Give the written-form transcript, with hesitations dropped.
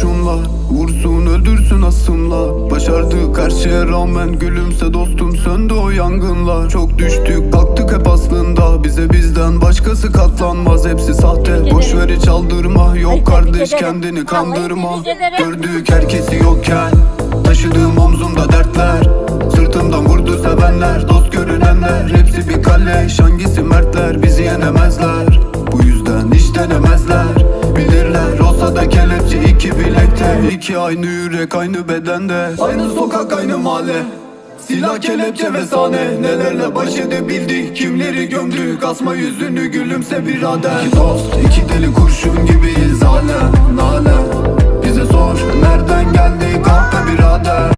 kurşunla, vursun öldürsün asımla. Başardık her şeye rağmen, gülümse dostum, söndü o yangınlar. Çok düştük kalktık hep aslında, bize bizden başkası katlanmaz. Hepsi sahte, boşver hiç aldırma. Yok kardeş, kendini kandırma. Gördük herkesi yokken, taşıdığım omzumda dertler. Sırtımdan vurdu sevenler, dost görünenler. Hepsi bir kale, hangisi mertler, bizi yenemezler. Bu yüzden hiç denemezler. Bilirler olsa da kelepçe iki bilekte. İki aynı yürek aynı bedende, aynı sokak aynı mahalle. Silah kelepçe ve sahne, nelerle baş edebildik, kimleri gömdük. Asma yüzünü, gülümse birader. İki dost, iki deli kurşun gibiyiz hala. Bize sor nereden geldik, ah be birader.